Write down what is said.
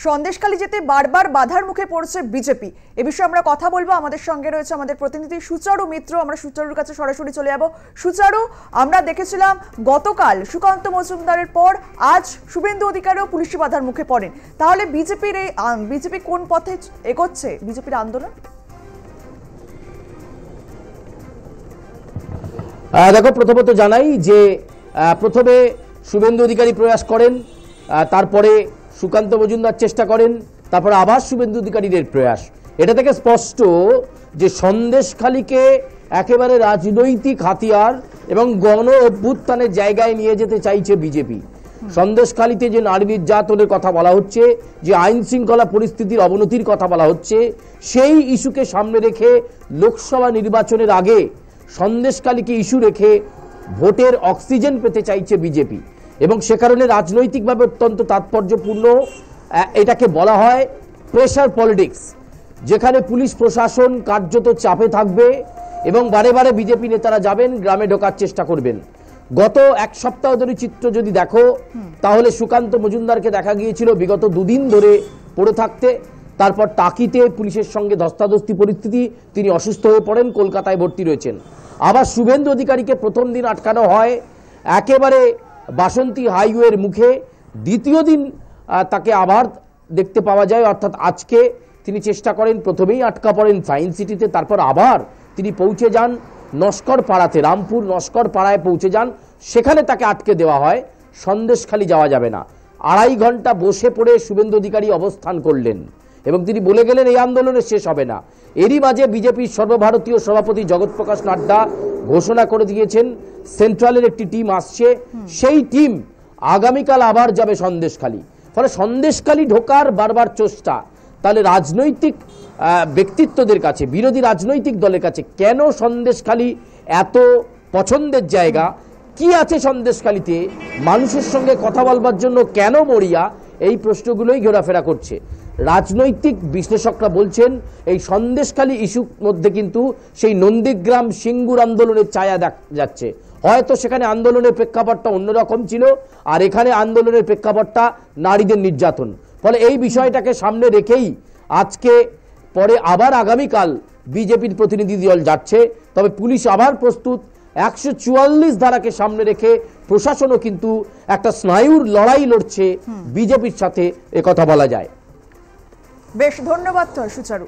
সন্দেশখালী যেতে বারবার বাধার মুখে পড়ছে বিজেপি। এ বিষয়ে আমরা কথা বলবো। আমাদের সঙ্গে রয়েছে আমাদের প্রতিনিধি সুচারু মিত্র। আমরা সুচারুর কাছে সরাসরি চলে যাব। সুচারু, আমরা দেখেছিলাম গতকাল সুকান্ত মজুমদারের পর আজ শুভেন্দু অধিকারীও পুলিশি বাধার মুখে পড়েন। তাহলে বিজেপি কোন পথে এগোচ্ছে বিজেপির আন্দোলন? দেখো, প্রথমত জানাই যে প্রথমে শুভেন্দু অধিকারী প্রয়াস করেন, তারপরে সুকান্ত মজুমদার চেষ্টা করেন, তারপরে আবার শুভেন্দু অধিকারীদের প্রয়াস। এটা থেকে স্পষ্ট যে সন্দেশখালীকে একেবারে রাজনৈতিক হাতিয়ার এবং গণ অভ্যুত্থানের জায়গায় নিয়ে যেতে চাইছে বিজেপি। সন্দেশখালীতে যে নারী নির্যাতনের কথা বলা হচ্ছে, যে আইন শৃঙ্খলা পরিস্থিতির অবনতির কথা বলা হচ্ছে, সেই ইস্যুকে সামনে রেখে লোকসভা নির্বাচনের আগে সন্দেশখালীকে ইস্যু রেখে ভোটের অক্সিজেন পেতে চাইছে বিজেপি। এবং সে কারণে রাজনৈতিকভাবে অত্যন্ত তাৎপর্যপূর্ণ এটাকে বলা হয় প্রেশার পলিটিক্স, যেখানে পুলিশ প্রশাসন কার্যত চাপে থাকবে এবং বারে বারে বিজেপি নেতারা যাবেন, গ্রামে ঢোকার চেষ্টা করবেন। গত এক সপ্তাহ ধরে চিত্র যদি দেখো, তাহলে সুকান্ত মজুমদারকে দেখা গিয়েছিল বিগত দুদিন ধরে পড়ে থাকতে। তারপর টাকিতে পুলিশের সঙ্গে ধস্তাধস্তি পরিস্থিতি, তিনি অসুস্থ হয়ে পড়েন, কলকাতায় ভর্তি রয়েছেন। আবার শুভেন্দু অধিকারীকে প্রথম দিন আটকানো হয় একেবারে বাসন্তী হাইওয়ের মুখে, দ্বিতীয় দিন তাকে আবার দেখতে পাওয়া যায়, অর্থাৎ আজকে তিনি চেষ্টা করেন, প্রথমেই আটকা পড়েন সায়েন্স সিটিতে, তারপর আবার তিনি পৌঁছে যান নস্কর পাড়াতে, রামপুর নস্কর পাড়ায় পৌঁছে যান, সেখানে তাকে আটকে দেওয়া হয়। সন্দেশখালী যাওয়া যাবে না। 2.5 ঘন্টা বসে পড়ে শুভেন্দু অধিকারী অবস্থান করলেন এবং তিনি বলে গেলেন এই আন্দোলনের শেষ হবে না। এরই মাঝে বিজেপির সর্বভারতীয় সভাপতি জগৎ প্রকাশ নাড্ডা ঘোষণা করে দিয়েছেন সেন্ট্রালের একটি টিম আসছে, সেই টিম আগামীকাল আবার যাবে সন্দেশখালী। ফলে সন্দেশখালী ঢোকার বারবার চেষ্টা। তাহলে রাজনৈতিক ব্যক্তিত্বদের কাছে, বিরোধী রাজনৈতিক দলের কাছে কেন সন্দেশখালী এত পছন্দের জায়গা? কি আছে সন্দেশখালীতে? মানুষের সঙ্গে কথা বলবার জন্য কেন মরিয়া? এই প্রশ্নগুলোই ঘোরাফেরা করছে। রাজনৈতিক বিশ্লেষকরা বলছেন এই সন্দেশখালী ইস্যুর মধ্যে কিন্তু সেই নন্দীগ্রাম সিঙ্গুর আন্দোলনের ছায়া দেখা যাচ্ছে। হয়তো সেখানে আন্দোলনের প্রেক্ষাপটটা অন্যরকম ছিল, আর এখানে আন্দোলনের প্রেক্ষাপটটা নারীদের নির্যাতন। ফলে এই বিষয়টাকে সামনে রেখেই আজকে পরে আবার আগামীকাল বিজেপির প্রতিনিধি দল যাচ্ছে। তবে পুলিশ আবার প্রস্তুত, 144 ধারাকে সামনে রেখে প্রশাসনও কিন্তু একটা স্নায়ুর লড়াই লড়ছে বিজেপির সাথে, একথা বলা যায়। বেশ, ধন্যবাদ সুচারু।